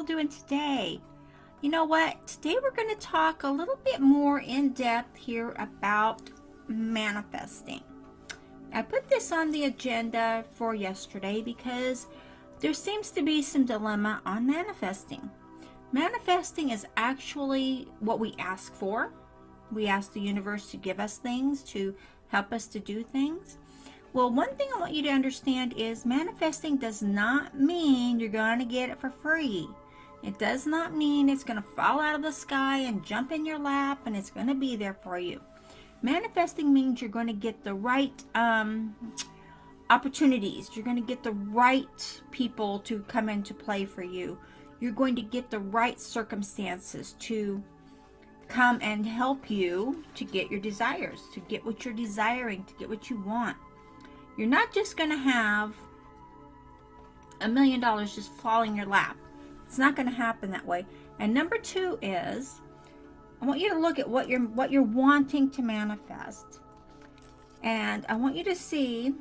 doing today? You know what? Today we're going to talk a little bit more in depth here about manifesting. I put this on the agenda for yesterday because there seems to be some dilemma on manifesting. Manifesting is actually what we ask for. We ask the universe to give us things, to help us to do things. Well, one thing I want you to understand is manifesting does not mean you're going to get it for free. It does not mean it's going to fall out of the sky and jump in your lap and it's going to be there for you. Manifesting means you're going to get the right opportunities. You're going to get the right people to come into play for you. You're going to get the right circumstances to come and help you to get your desires, to get what you're desiring, to get what you want. You're not just going to have $1 million just fall in your lap. It's not going to happen that way. And number two is, I want you to look at what you're wanting to manifest. And I want you to see,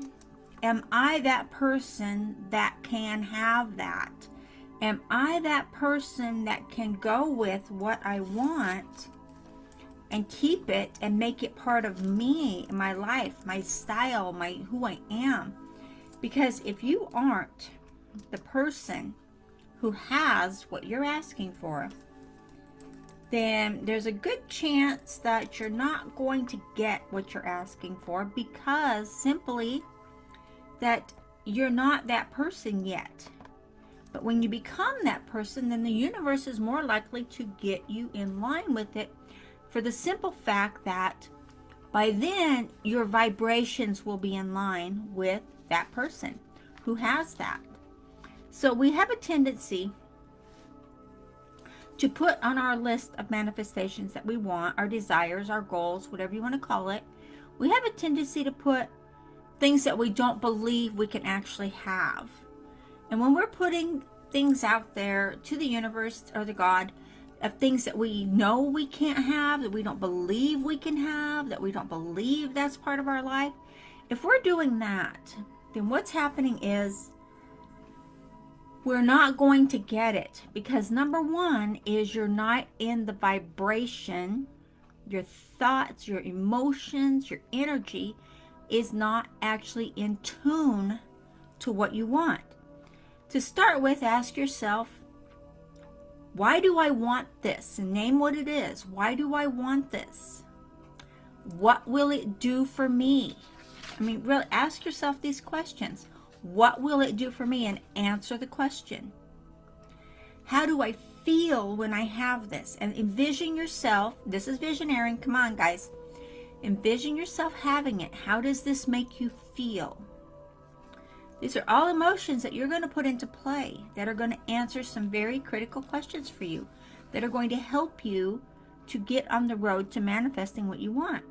am I that person that can have that? Am I that person that can go with what I want and keep it and make it part of me, my life, my style, who I am? Because if you aren't the person who has what you're asking for, then there's a good chance that you're not going to get what you're asking for, because simply that you're not that person yet. But when you become that person, then the universe is more likely to get you in line with it, for the simple fact that by then your vibrations will be in line with that person who has that. So we have a tendency to put on our list of manifestations that we want, our desires, our goals, whatever you want to call it. We have a tendency to put things that we don't believe we can actually have. And when we're putting things out there to the universe or the God of things that we know we can't have, that we don't believe we can have, that we don't believe that's part of our life, if we're doing that, then what's happening is we're not going to get it. Because number one is you're not in the vibration. Your thoughts, your emotions, your energy is not actually in tune to what you want. To start with, ask yourself, why do I want this? And name what it is. Why do I want this? What will it do for me? I mean, really ask yourself these questions. What will it do for me? And answer the question. How do I feel when I have this? And envision yourself. This is visioneering. Come on, guys. Envision yourself having it. How does this make you feel? These are all emotions that you're going to put into play that are going to answer some very critical questions for you, that are going to help you to get on the road to manifesting what you want.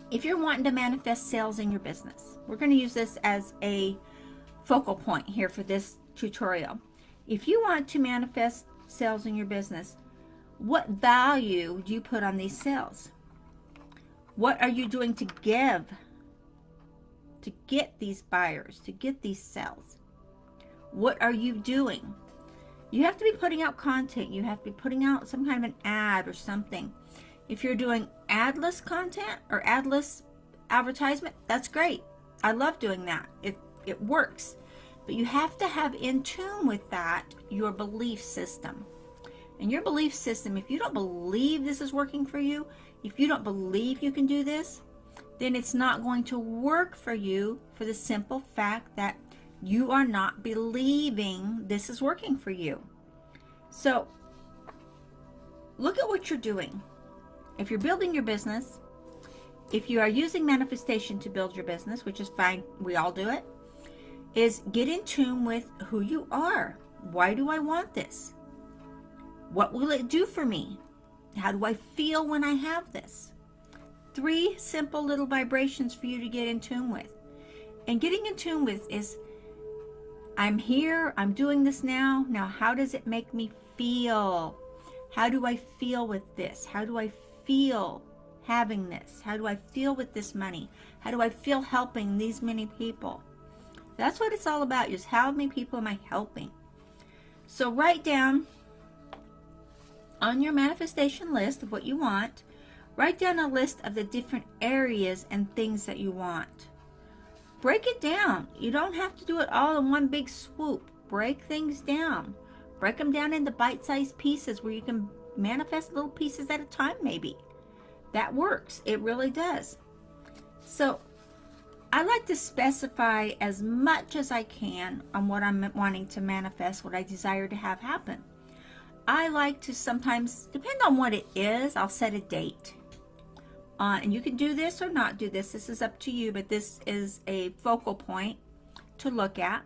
If you're wanting to manifest sales in your business, we're going to use this as a focal point here for this tutorial. If you want to manifest sales in your business, what value do you put on these sales? What are you doing to give to get these buyers, to get these sales? What are you doing? You have to be putting out content. You have to be putting out some kind of an ad or something. If you're doing adless content or adless advertisement, that's great. I love doing that. It works. But you have to have in tune with that your belief system. And your belief system, if you don't believe this is working for you, if you don't believe you can do this, then it's not going to work for you, for the simple fact that you are not believing this is working for you. So look at what you're doing. If you're building your business, if you are using manifestation to build your business, which is fine, we all do it, is get in tune with who you are. Why do I want this? What will it do for me? How do I feel when I have this? 3 simple little vibrations for you to get in tune with. And getting in tune with is, I'm here, I'm doing this now. Now, how does it make me feel? How do I feel with this? How do I feel having this? How do I feel with this money? How do I feel helping these many people? That's what it's all about, is how many people am I helping? So write down on your manifestation list of what you want, write down a list of the different areas and things that you want. Break it down. You don't have to do it all in one big swoop. Break things down. Break them down into bite-sized pieces where you can manifest little pieces at a time maybe. That works. It really does. So I like to specify as much as I can on what I'm wanting to manifest, what I desire to have happen. I like to sometimes, depend on what it is, I'll set a date. And you can do this or not do this. This is up to you, but this is a focal point to look at,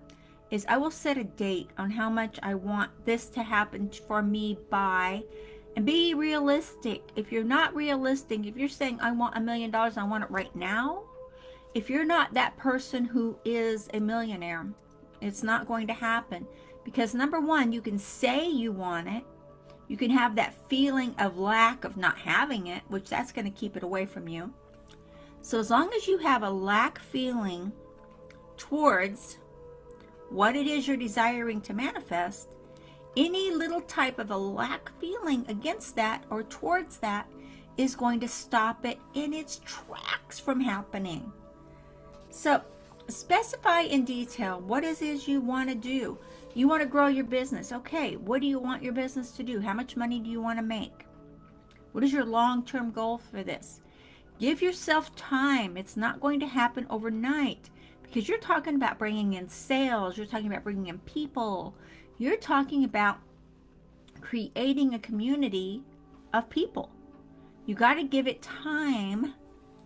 is I will set a date on how much I want this to happen for me by, and be realistic. If you're not realistic, if you're saying I want $1 million, I want it right now, if you're not that person who is a millionaire, it's not going to happen. Because number one, you can say you want it. You can have that feeling of lack of not having it, which that's going to keep it away from you. So as long as you have a lack feeling towards what it is you're desiring to manifest, any little type of a lack feeling against that or towards that is going to stop it in its tracks from happening. So specify in detail what it is you want to do. You want to grow your business. Okay, what do you want your business to do? How much money do you want to make? What is your long-term goal for this? Give yourself time. It's not going to happen overnight, because you're talking about bringing in sales. You're talking about bringing in people. You're talking about creating a community of people. You got to give it time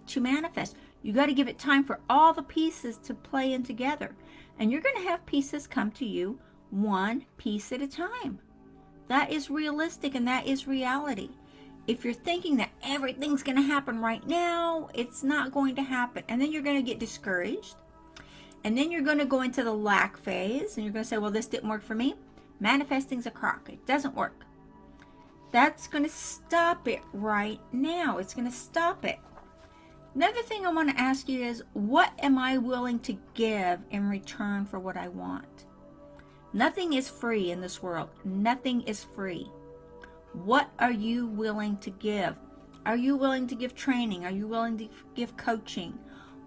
to manifest. You got to give it time for all the pieces to play in together. And you're going to have pieces come to you one piece at a time. That is realistic and that is reality. If you're thinking that everything's going to happen right now, it's not going to happen. And then you're going to get discouraged. And then you're going to go into the lack phase and you're going to say, well, this didn't work for me. Manifesting's a crock. It doesn't work. That's going to stop it right now. It's going to stop it. Another thing I want to ask you is, what am I willing to give in return for what I want? Nothing is free in this world. Nothing is free. What are you willing to give? Are you willing to give training? Are you willing to give coaching?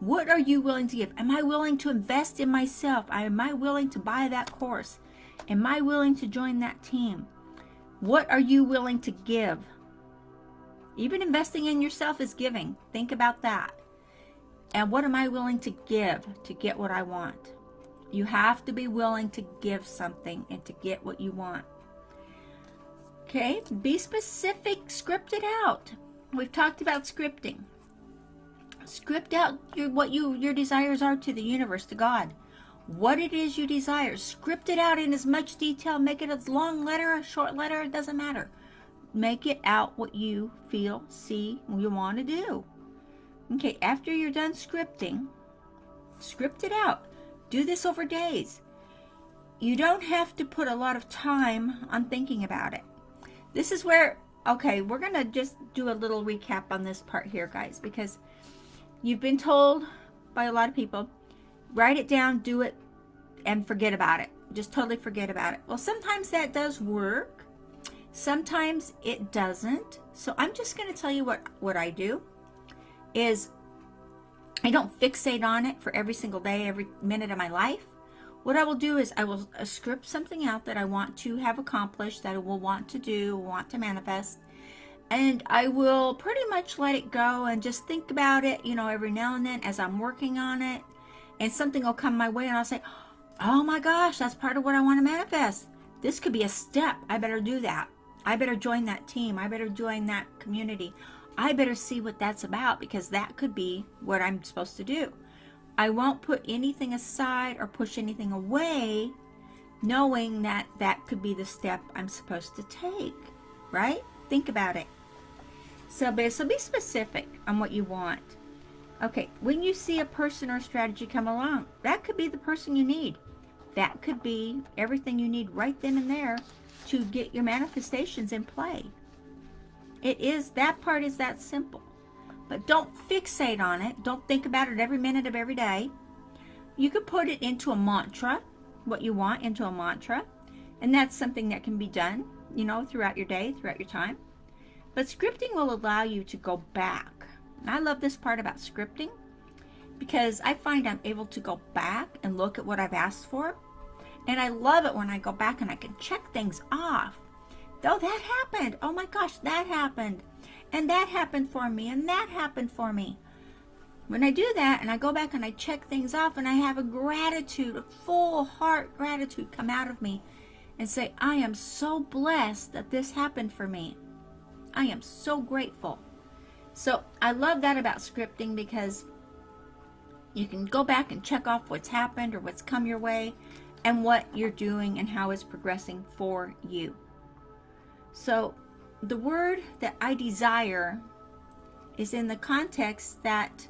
What are you willing to give? Am I willing to invest in myself? Am I willing to buy that course? Am I willing to join that team? What are you willing to give? Even investing in yourself is giving. Think about that. And what am I willing to give to get what I want? You have to be willing to give something and to get what you want. Okay, be specific, script it out. We've talked about scripting. Script out your desires are to the universe, to God. What it is you desire. Script it out in as much detail. Make it a long letter, a short letter, it doesn't matter. Make it out what you feel, see, you want to do. Okay, after you're done scripting, script it out. Do this over days. You don't have to put a lot of time on thinking about it. This is where, okay, we're going to just do a little recap on this part here, guys, because you've been told by a lot of people, write it down, do it, and forget about it. Just totally forget about it. Well, sometimes that does work. Sometimes it doesn't. So I'm just going to tell you what I do is I don't fixate on it for every single day, every minute of my life. What I will do is I will script something out that I want to have accomplished, that I will want to do, want to manifest. And I will pretty much let it go and just think about it, every now and then as I'm working on it. And something will come my way and I'll say, oh my gosh, that's part of what I want to manifest. This could be a step. I better do that. I better join that team. I better join that community. I better see what that's about, because that could be what I'm supposed to do. I won't put anything aside or push anything away, knowing that that could be the step I'm supposed to take, right? Think about it. So be specific on what you want. Okay, when you see a person or a strategy come along, that could be the person you need. That could be everything you need right then and there to get your manifestations in play. That part is that simple. But don't fixate on it. Don't think about it every minute of every day. You could put it into a mantra, what you want into a mantra, And that's something that can be done, you know, throughout your day, throughout your time. But scripting will allow you to go back. And I love this part about scripting because I find I'm able to go back and look at what I've asked for. And I love it when I go back and I can check things off. Oh, that happened. Oh my gosh, that happened. And that happened for me. And that happened for me. When I do that and I go back and I check things off and I have a gratitude, a full heart gratitude come out of me and say, I am so blessed that this happened for me. I am so grateful. So I love that about scripting because you can go back and check off what's happened or what's come your way and what you're doing and how it's progressing for you. So the word that I desire is in the context that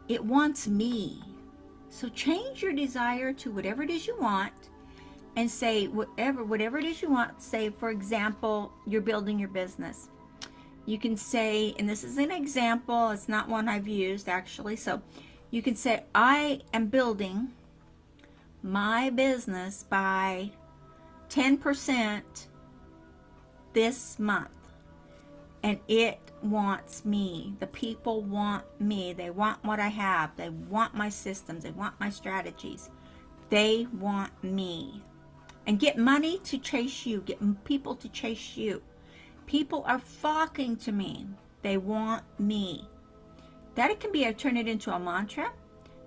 it wants me. So change your desire to whatever it is you want and say whatever it is you want. Say, for example, you're building your business. You can say, and this is an example, it's not one I've used actually. So you can say, I am building my business by 10% this month. And it wants me. The people want me. They want what I have. They want my systems. They want my strategies. They want me. And get money to chase you. Get people to chase you. People are flocking to me. They want me. That it can be, I turn it into a mantra,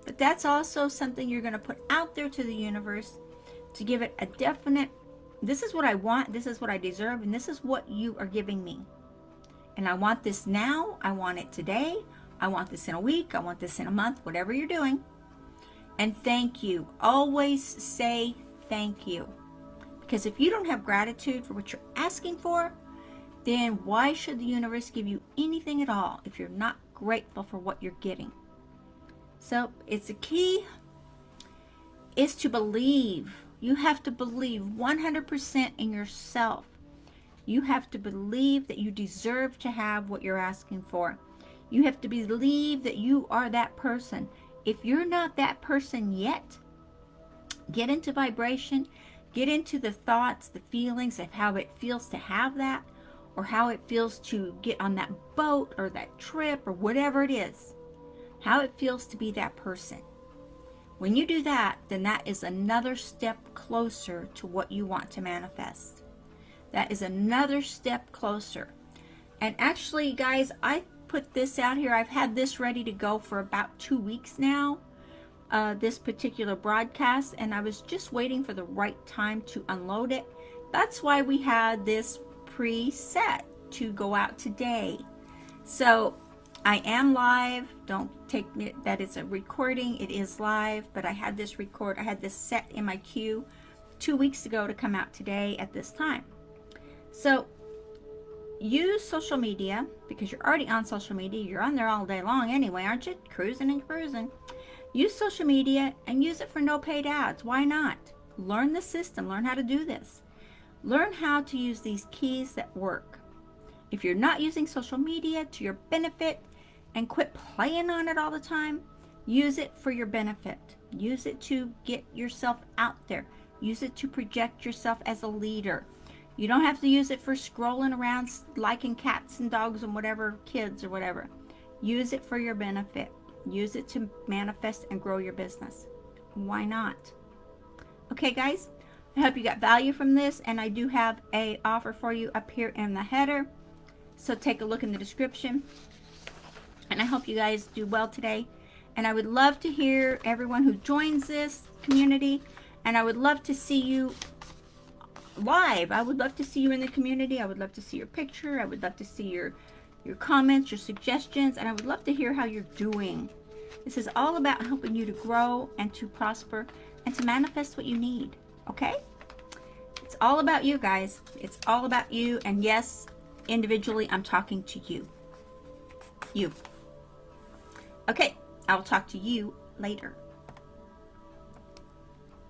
but that's also something you're going to put out there to the universe to give it a definite, this is what I want, this is what I deserve, and this is what you are giving me. And I want this now, I want it today, I want this in a week, I want this in a month, whatever you're doing. And thank you. Always say thank you. Because if you don't have gratitude for what you're asking for, then why should the universe give you anything at all if you're not grateful for what you're getting? So it's a key is to believe. You have to believe 100% in yourself. You have to believe that you deserve to have what you're asking for. You have to believe that you are that person. If you're not that person yet, get into vibration, get into the thoughts, the feelings of how it feels to have that, or how it feels to get on that boat or that trip or whatever it is. How it feels to be that person. When you do that, then that is another step closer to what you want to manifest. That is another step closer. And actually, guys, I put this out here. I've had this ready to go for about 2 weeks now, this particular broadcast, and I was just waiting for the right time to unload it. That's why we had this preset to go out today. So I am live. Don't take it that it's a recording. It is live, but I had this set in my queue 2 weeks ago to come out today at this time. So use social media because you're already on social media. You're on there all day long anyway, aren't you? Cruising and cruising. Use social media and use it for no paid ads. Why not? Learn the system. Learn how to do this. Learn how to use these keys that work. If you're not using social media to your benefit and quit playing on it all the time, use it for your benefit. Use it to get yourself out there. Use it to project yourself as a leader. You don't have to use it for scrolling around liking cats and dogs and whatever, kids or whatever. Use it for your benefit. Use it to manifest and grow your business. Why not? Okay, guys, I hope you got value from this, and I do have an offer for you up here in the header. So take a look in the description. And I hope you guys do well today. And I would love to hear everyone who joins this community. And I would love to see you live. I would love to see you in the community. I would love to see your picture. I would love to see your comments, your suggestions. And I would love to hear how you're doing. This is all about helping you to grow and to prosper and to manifest what you need. Okay? It's all about you, guys. It's all about you. And yes, individually, I'm talking to you. You. Okay, I'll talk to you later.